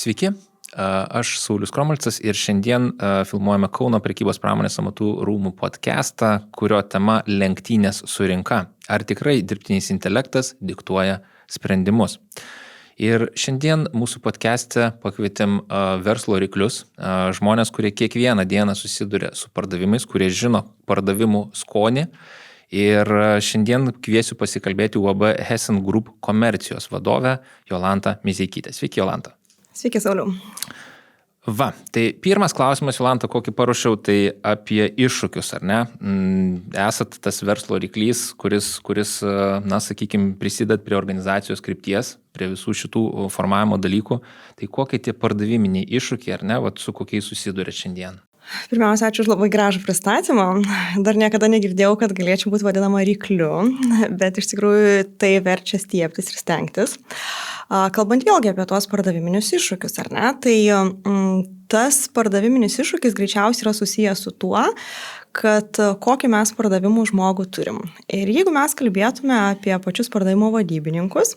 Sveiki, aš Saulius Kromulcas ir šiandien filmuojame Kauno prekybos pramonės amatų rūmų podcastą, kurio tema lenktynės su rinka. Ar tikrai dirbtinis intelektas diktuoja sprendimus? Ir šiandien mūsų podcast'e pakvietėm verslo ryklius, žmonės, kurie kiekvieną dieną susiduria su pardavimais, kurie žino pardavimų skonį. Ir šiandien kviesiu pasikalbėti UAB Hessen Group komercijos vadovę Jolantą Mizeikytę. Sveiki, Jolanta. Sveiki, Sauliau. Va, tai pirmas klausimas, Jolanta, kokį paruošiau, tai apie iššūkius, ar ne? Esat tas verslo ryklys, kuris na, sakykime, prisidat prie organizacijos krypties, prie visų šitų formavimo dalykų. Tai kokie tie pardaviminiai iššūkiai, ar ne, vat, su kokiais susiduria šiandien? Pirmiausia, ačiū už labai gražų pristatymą. Dar niekada negirdėjau, kad galėčiau būti vadinama rykliu, bet iš tikrųjų tai verčia stiebtis ir stengtis. Kalbant vėlgi apie tuos pardaviminius iššūkius, ar ne, tai tas pardaviminis iššūkis greičiausiai yra susijęs su tuo, kad kokį mes pardavimų žmogų turim. Ir jeigu mes kalbėtume apie pačius pardavimo vadybininkus,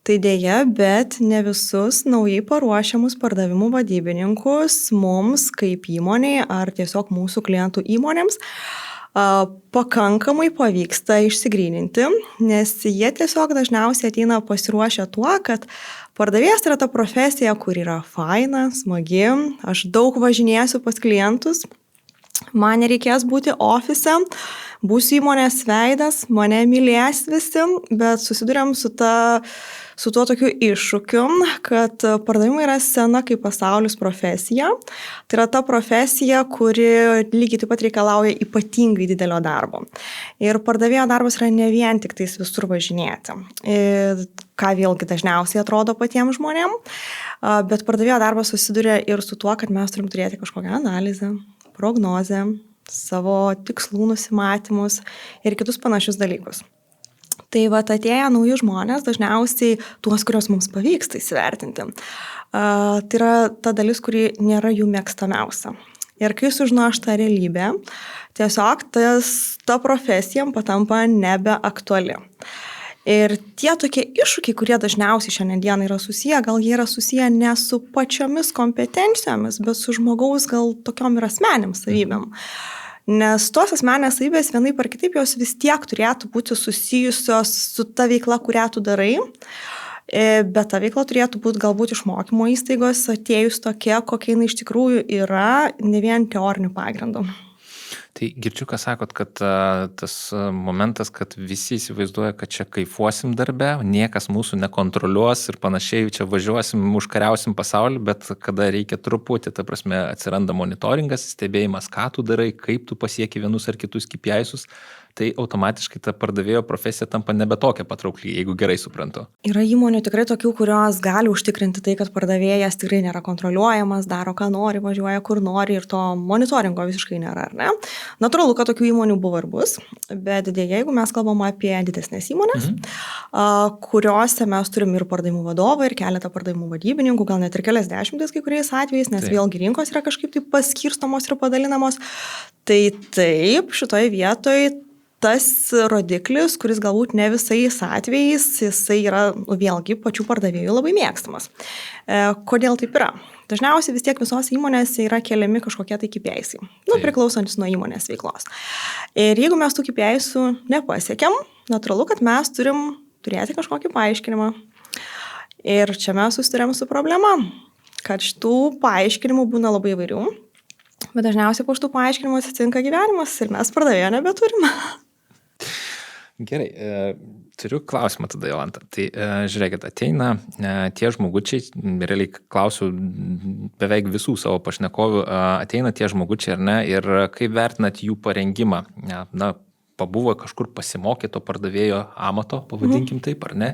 tai dėja, bet ne visus naujai paruošiamus pardavimų vadybininkus mums kaip įmoniai ar tiesiog mūsų klientų įmonėms pakankamai pavyksta išsigryninti, nes jie tiesiog dažniausiai ateina pasiruošę tuo, kad pardavėjas yra ta profesija, kur yra faina, smagi, aš daug važinėsiu pas klientus, man nereikės būti ofise, būsiu įmonės veidas, mane mylės visi, bet susiduriam su tuo tokiu iššūkiu, kad pardavimai yra sena kaip pasaulis profesija. Tai yra ta profesija, kuri lygiai taip pat reikalauja ypatingai didelio darbo. Ir pardavėjo darbas yra ne vien tik tais visur važinėti, ką vėlgi dažniausiai atrodo patiems žmonėm, bet pardavėjo darbas susiduria ir su tuo, kad mes turim turėti kažkokią analizę, prognozę, savo tikslų nusimatymus ir kitus panašius dalykus. Tai atėję nauji žmonės, dažniausiai tuos, kurios mums pavyksta įsivertinti, tai yra ta dalis, kuri nėra jų mėgstamiausia. Ir kai sužino šitą realybę, tiesiog ta profesija patampa nebeaktuali. Ir tie tokie iššūkiai, kurie dažniausiai šiandien yra susiję, gal jie yra susiję ne su pačiomis kompetencijomis, bet su žmogaus gal tokiom ir asmeniam savybėm. Nes tos asmenės savybės vienaip ar kitaip jos vis tiek turėtų būti susijusios su ta veikla, kurią tu darai, bet ta veikla turėtų būti galbūt iš mokymo įstaigos atėjus tokia, kokia jinai iš tikrųjų yra, ne vien teorinių pagrindų. Tai girdžiu, ką sakot, kad tas momentas, kad visi įsivaizduoja, kad čia kaifuosim darbe, niekas mūsų nekontroliuos ir panašiai, čia važiuosim, užkariausim pasaulį, bet kada reikia truputį, ta prasme, atsiranda monitoringas, stebėjimas, ką tu darai, kaip tu pasieki vienus ar kitus KPI'sus, tai automatiškai ta pardavėjo profesija tampa nebe tokia patraukli, jeigu gerai suprantu. Yra įmonių tikrai tokių, kurios gali užtikrinti tai, kad pardavėjas tikrai nėra kontroliuojamas, daro ką nori, važiuoja kur nori ir to monitoringo visiškai nėra, ar ne? Natūralu, kad tokių įmonių buvo ir bus, bet dėja, jeigu mes kalbam apie didesnės įmonės, kuriuose mes turim ir pardavimų vadovą, ir keletą pardavimų vadybininkų, gal net ir kelias dešimtis kai kuriais atvejais, nes vėlgi rinkos yra kažkaip taip paskirstomos ir padalinamos, tai taip, šitoje vietoje tas rodiklis, kuris galbūt ne visais atvejais, jisai yra vėlgi pačių pardavėjų labai mėgstamas. Kodėl taip yra? Dažniausiai vis tiek visos įmonėse yra keliami kažkokie tai KPI'sai, priklausantis nuo įmonės veiklos. Ir jeigu mes tų KPI'sų nepasiekiam, natūralu, kad mes turim turėti kažkokį paaiškinimą. Ir čia mes susiduriam su problema, kad šitų paaiškinimų būna labai įvairių, bet dažniausiai po šitų paaiškinimų atsitinka gyvenimas ir mes pardavėjo nebeturime. Gerai, turiu klausimą tada, Jolanta. Tai žiūrėkit, ateina tie žmogučiai, realiai klausiu beveik visų savo pašnekovių, ateina tie žmogučiai ar ne, ir kaip vertinat jų parengimą? Na, pabuvo kažkur pasimokė to pardavėjo amato, pavadinkim taip, ar ne?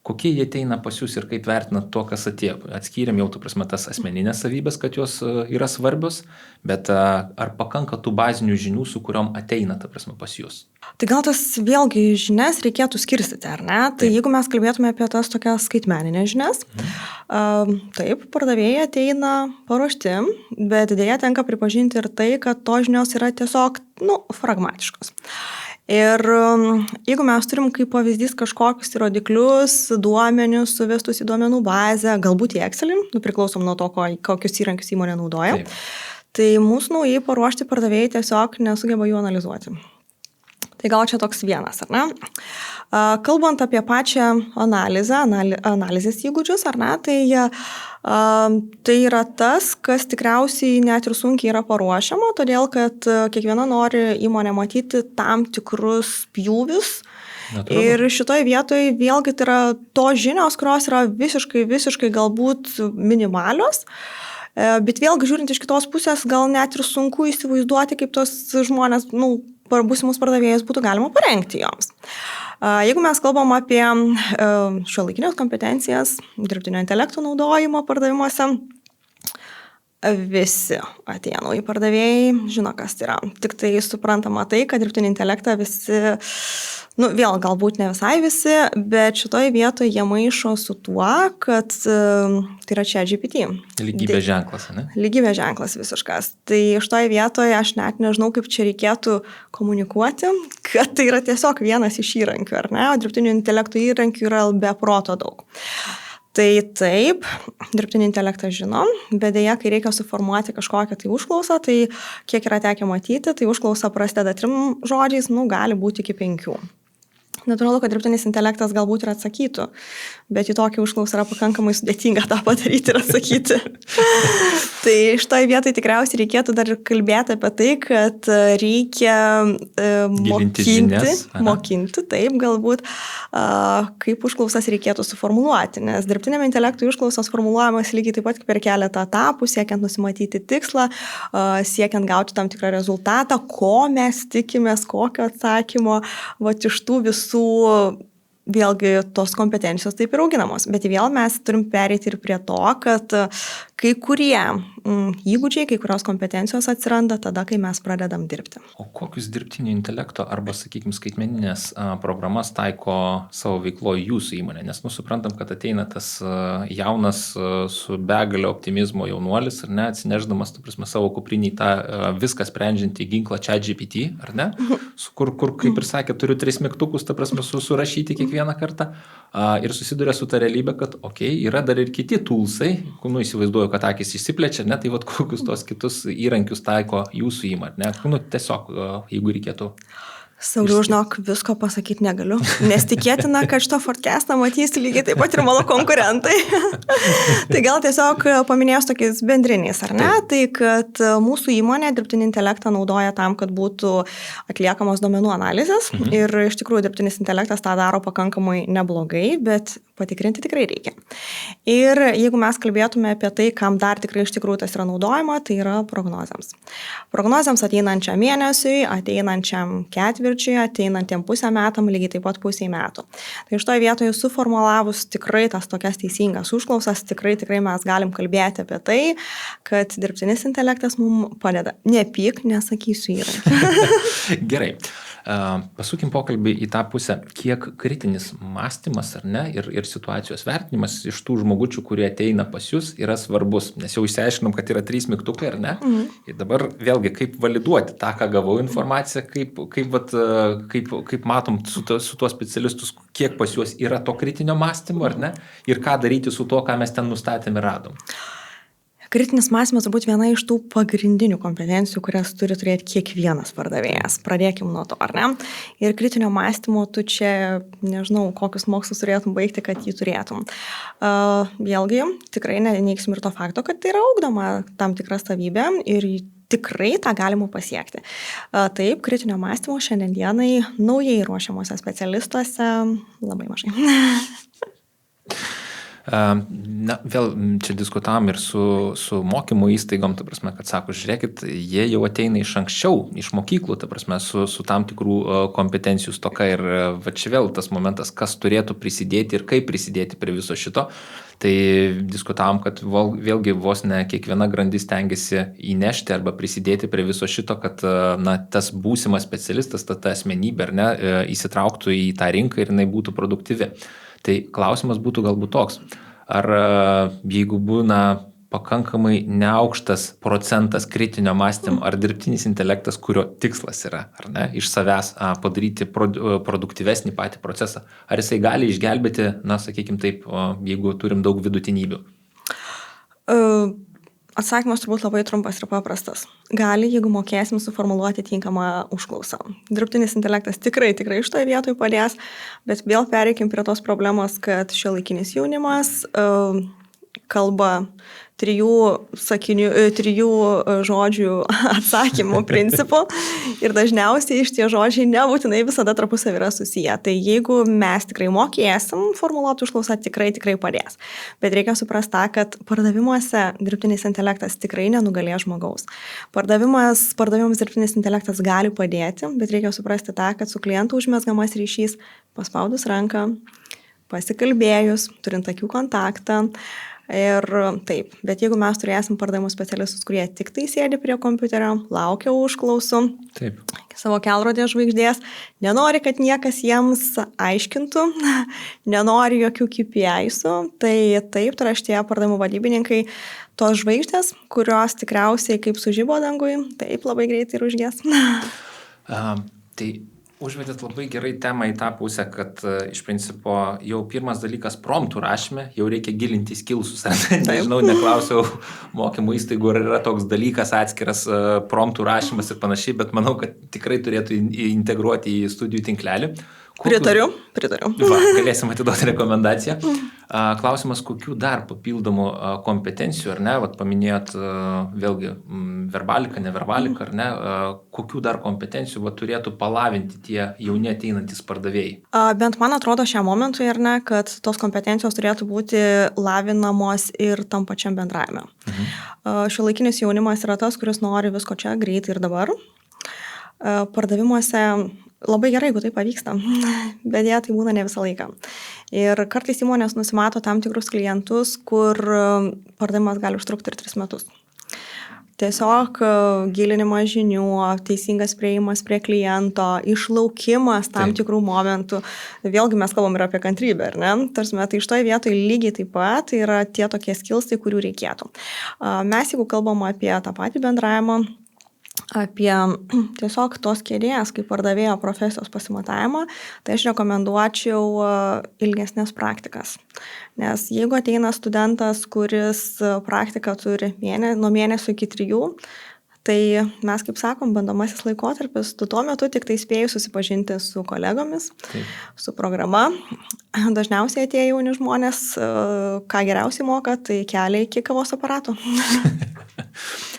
Kokie jie ateina pas jūs ir kaip vertinat to, kas atėjo? Atskyrėm jau, tu prasme, tas asmeninės savybės, kad jos yra svarbios, bet ar pakanka tų bazinių žinių, su kuriom ateina, ta prasme, pas jūs? Tai gal tas vėlgi žinias reikėtų skirstyti, ar ne? Tai jeigu mes kalbėtume apie tas tokias skaitmeninės žinias, taip, pardavėjai ateina paruošti, bet dėja tenka pripažinti ir tai, kad to žinios yra tiesiog, fragmatiškos. Ir jeigu mes turim kaip pavyzdys kažkokius rodiklius, duomenius, suvestus į duomenų bazę, galbūt į Excelį, priklausom nuo to, kokius įrankius įmonė naudoja, Taip. tai mūsų naujai paruošti pardavėjai tiesiog nesugeba jų analizuoti. Tai gal čia toks vienas, ar ne? Kalbant apie pačią analizės įgūdžius, ar ne, tai yra tas, kas tikriausiai net ir sunkiai yra paruošiama, todėl kad kiekviena nori įmonė matyti tam tikrus pjūvius. Natūralu. Ir šitoje vietoje vėlgi tai yra tos žinios, kurios yra visiškai galbūt minimalios. Bet vėlgi žiūrint iš kitos pusės, gal net ir sunku įsivaizduoti, kaip tos žmonės, būsimus pardavėjus būtų galima parengti joms. Jeigu mes kalbam apie šiuolaikinės kompetencijas, dirbtinio intelekto naudojimo pardavimuose, visi atėję nauji pardavėjai žino, kas tai yra. Tik tai suprantama tai, kad dirbtinį intelektą visi, vėl galbūt ne visai visi, bet šitoje vietoje jie maišo su tuo, kad tai yra ChatGPT. Lygybės ženklas, ne? Lygybės ženklas visiškas. Tai šitoje vietoje aš net nežinau, kaip čia reikėtų komunikuoti, kad tai yra tiesiog vienas iš įrankių, ar ne? O dirbtinio intelekto įrankių yra be proto daug. Tai taip, dirbtinį intelektą žinom, bet dėja, kai reikia suformuoti kažkokią tai užklausą, tai kiek yra tekę matyti, tai užklausa prasideda 3 žodžiais, gali būti iki 5. Natūralu, kad dirbtinis intelektas galbūt ir atsakytų, bet į tokį užklausą yra pakankamai sudėtinga tą padaryti ir atsakyti. Tai šitoje vietoje tikriausiai reikėtų dar kalbėti apie tai, kad reikia mokinti, taip galbūt, kaip užklausas reikėtų suformuluoti, nes dirbtiniam intelektui užklausas formuluojamas lygiai taip pat per keletą etapų, siekiant nusimatyti tikslą, siekiant gauti tam tikrą rezultatą, ko mes tikimės, kokio atsakymo, iš tų visų vėlgi tos kompetencijos taip ir auginamos. Bet vėl mes turim pereiti ir prie to, kad kai kurie įgūdžiai, kai kurios kompetencijos atsiranda tada, kai mes pradedam dirbti. O kokius dirbtinio intelekto arba, sakykime, skaitmeninės programas taiko savo veikloje jūsų įmonė? Nes suprantam, kad ateina tas jaunas su begalio optimizmo jaunuolis, ar ne, atsineždamas, savo kuprinį tą viską sprendžiantį ginklą ChatGPT, ar ne? Kur, kaip ir sakė, turiu 3 mygtukus, surašyti kiekvieną kartą ir susiduria su ta realybė, kad yra dar ir kiti toolsai, įsivaizduoju, kad akis išsiplečia, ne, tai kokius tos kitus įrankius taiko jūsų įmonė, ne, tiesiog, jeigu reikėtų. Sauliau, žinok, visko pasakyti negaliu, nes tikėtina, kad šito podcastą matys lygiai taip pat ir mano konkurentai. Tai gal tiesiog paminėjus tokiais bendriniais, ar ne? Tai kad mūsų įmonė dirbtinį intelektą naudoja tam, kad būtų atliekamos duomenų analizės ir iš tikrųjų dirbtinis intelektas tą daro pakankamai neblogai, bet patikrinti tikrai reikia. Ir jeigu mes kalbėtume apie tai, kam dar tikrai iš tikrųjų tas yra naudojama, tai yra prognozėms. Prognozėms ateinančiam mėnesiui, ateinančiam ketvirčiui, ateinantiem pusę metam, lygiai taip pat pusei metų. Tai iš toje vietoje suformulavus tikrai tas tokias teisingas užklausas, tikrai mes galim kalbėti apie tai, kad dirbtinis intelektas mums padeda. Nepyk, nesakysiu įrankį. Gerai. Pasukim pokalbį į tą pusę, kiek kritinis mąstymas, ar ne, ir situacijos vertinimas iš tų žmogučių, kurie ateina pas jūs, yra svarbus, nes jau išsiaiškinom, kad yra 3 mygtukai, ar ne? Ir dabar vėlgi, kaip validuoti tą, ką gavau informaciją, kaip matom su tuo specialistus, kiek pas juos yra to kritinio mąstymo, ar ne? Ir ką daryti su to, ką mes ten nustatėm ir radom. Kritinis mąstymas turbūt viena iš tų pagrindinių kompetencijų, kurias turi turėti kiekvienas pardavėjas. Pradėkim nuo to, ar ne? Ir kritinio mąstymo tu čia, nežinau, kokius mokslus turėtum baigti, kad jį turėtum. Vėlgi, tikrai neneigsim ir to fakto, kad tai yra ugdoma tam tikra savybė ir tikrai tą galima pasiekti. Taip, kritinio mąstymo šiandienai naujai ruošiamuose specialistuose labai mažai. Na, vėl čia diskutavom ir su mokymo įstaigom, ta prasme, kad sako, žiūrėkit, jie jau ateina iš anksčiau, iš mokyklų, ta prasme, su tam tikrų kompetencijų stoka ir va čia vėl tas momentas, kas turėtų prisidėti ir kaip prisidėti prie viso šito. Tai diskutavom, kad vėlgi vos ne kiekviena grandis tengiasi įnešti arba prisidėti prie viso šito, kad tas būsimas specialistas, ta asmenybė, ar ne, įsitrauktų į tą rinką ir jinai būtų produktyvi. Tai klausimas būtų galbūt toks, ar jeigu būna pakankamai neaukštas procentas kritinio mąstymo ar dirbtinis intelektas, kurio tikslas yra, ar ne, iš savęs padaryti produktyvesnį patį procesą. Ar jisai gali išgelbėti, na, sakykime taip, jeigu turim daug vidutinybių? Atsakymas turbūt labai trumpas ir paprastas. Gali, jeigu mokėsim suformuluoti tinkamą užklausą. Dirbtinis intelektas tikrai šitoje vietoje padės, bet vėl pereikim prie tos problemos, kad šiuolaikinis jaunimas kalba 3 žodžių atsakymų principu ir dažniausiai iš tie žodžiai nebūtinai visada tarpusavy yra susiję. Tai jeigu mes tikrai mokėsim formuluoti užklausą, tikrai padės. Bet reikia suprasti tą, kad pardavimuose dirbtinis intelektas tikrai nenugalės žmogaus. Pardavimams dirbtinis intelektas gali padėti, bet reikia suprasti tą, kad su klientu užmezgamas ryšys paspaudus ranką, pasikalbėjus, turint akių kontaktą. Ir taip, bet jeigu mes turėsim pardavimų specialistus, kurie tik tai sėdi prie kompiuterio, laukia užklausų, taip, savo kelrodės žvaigždės, nenori, kad niekas jiems aiškintų, nenori jokių KPI-sų, tai taip, tai yra šitie pardavimų vadybininkai, tos žvaigždės, kurios tikriausiai kaip sužibo dangui, taip labai greitai ir užges. Tai užvedėt labai gerai temą į tą pusę, kad iš principo jau pirmas dalykas promptų rašyme, jau reikia gilinti skilsus. Nežinau, neklausiau mokymų įstaigų, ar yra toks dalykas atskiras promptų rašymas ir panašiai, bet manau, kad tikrai turėtų integruoti į studijų tinklelį. Pritariu. Va, galėsim atiduoti rekomendaciją. Klausimas, kokių dar papildomų kompetencijų, ar ne, vat paminėjot vėlgi verbalika, neverbalika, ar ne, kokių dar kompetencijų turėtų palavinti tie jauni ateinantys pardavėjai? Bent man atrodo šiam momentui, ar ne, kad tos kompetencijos turėtų būti lavinamos ir tam pačiam bendravime. Šiuolaikinis jaunimas yra tas, kuris nori visko čia greitai ir dabar. Pardavimuose labai gerai, jeigu tai pavyksta, bet jie tai būna ne visą laiką. Ir kartais įmonės nusimato tam tikrus klientus, kur pardavimas gali užtrukti ir 3 metus. Tiesiog gilinimas žinių, teisingas priėjimas prie kliento, išlaukimas tam tikrų momentų. Vėlgi mes kalbam ir apie kantrybę, ar ne? Tarsi, tai iš toje vietoje lygiai taip pat yra tie tokie skilsai, kurių reikėtų. Mes, jeigu kalbam apie tą patį bendravimą, apie tiesiog tos kėdės, kaip pardavėjo profesijos pasimatavimą, tai aš rekomenduočiau ilgesnės praktikas. Nes jeigu ateina studentas, kuris praktiką turi nuo mėnesio iki 3, tai mes, kaip sakom, bandomasis laikotarpis, tu tuo metu tik tai spėjai susipažinti su kolegomis, su programa. Dažniausiai atėję jauni žmonės, ką geriausiai moka, tai kelia iki kavos aparatų.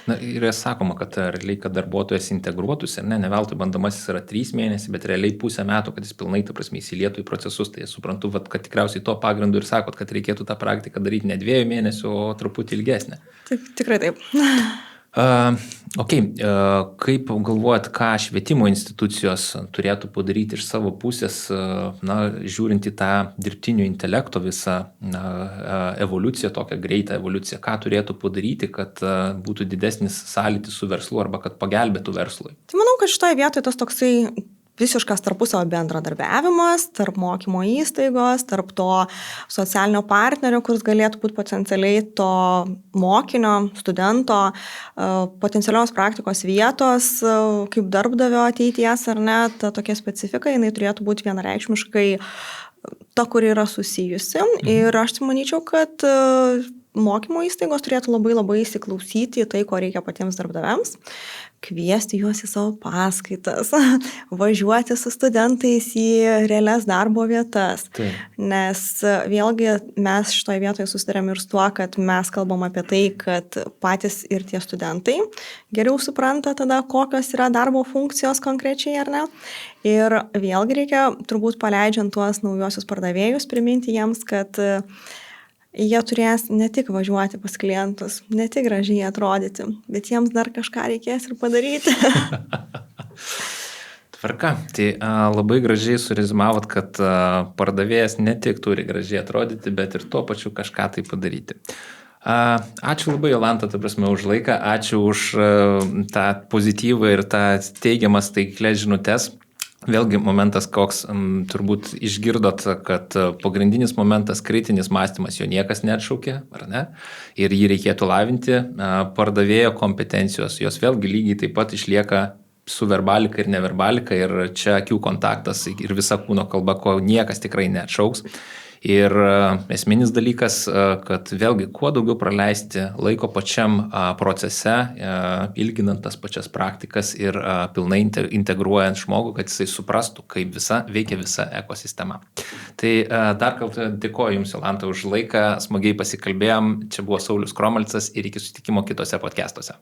Na, yra sakoma, kad realiai, kad darbuotojas integruotųsi, ne veltui bandomasis yra 3 mėnesiai, bet realiai pusę metų, kad jis pilnai, ta prasme, įsilietų į procesus, tai suprantu, kad tikriausiai to pagrindu ir sakot, kad reikėtų tą praktiką daryti ne 2 mėnesių, o truputį ilgesnę. Tikrai taip. Kaip galvojat, ką švietimo institucijos turėtų padaryti iš savo pusės, žiūrint į tą dirbtinio intelekto visą evoliuciją, tokią greitą evoliuciją, ką turėtų padaryti, kad būtų didesnis sąlytis su verslu arba kad pagelbėtų verslui? Tai manau, kad šitoje vietoje tas toksai visiškas tarpusavio bendradarbiavimas, tarp mokymo įstaigos, tarp to socialinio partnerio, kuris galėtų būti potencialiai to mokinio, studento, potencialios praktikos vietos, kaip darbdavio ateities ar ne, ta tokia specifika, jinai turėtų būti vienareikšmiškai ta, kuri yra susijusi. Ir aš manyčiau, kad mokymo įstaigos turėtų labai įsiklausyti į tai, ko reikia patiems darbdaviams, kviesti juos į savo paskaitas, važiuoti su studentais į realias darbo vietas. Nes vėlgi mes šitoje vietoje susidarėm ir su tuo, kad mes kalbam apie tai, kad patys ir tie studentai geriau supranta tada, kokios yra darbo funkcijos konkrečiai ar ne. Ir vėlgi reikia turbūt paleidžiant tuos naujosius pardavėjus priminti jiems, kad jie turės ne tik važiuoti pas klientus, ne tik gražiai atrodyti, bet jiems dar kažką reikės ir padaryti. Tvarka. Tai labai gražiai surezumavot, kad pardavėjas ne tik turi gražiai atrodyti, bet ir tuo pačiu kažką tai padaryti. Ačiū labai, Jolanta, ta prasme, už laiką, ačiū už tą pozityvą ir tą teigiamas taiklės žinutės. Vėlgi momentas, koks turbūt išgirdot, kad pagrindinis momentas kritinis mąstymas jo niekas neatšaukė, ar ne? Ir jį reikėtų lavinti. Pardavėjo kompetencijos, jos vėlgi lygiai taip pat išlieka su verbalika ir neverbalika ir čia akių kontaktas ir visa kūno kalba, ko niekas tikrai neatšauks. Ir esminis dalykas, kad vėlgi kuo daugiau praleisti laiko pačiam procese, ilginant tas pačias praktikas ir pilnai integruojant žmogų, kad jisai suprastų, kaip veikia visa ekosistema. Tai dar kartą dėkoju Jums, Jolanta, už laiką, smagiai pasikalbėjom. Čia buvo Saulius Kromalcas ir iki susitikimo kitose podcastuose.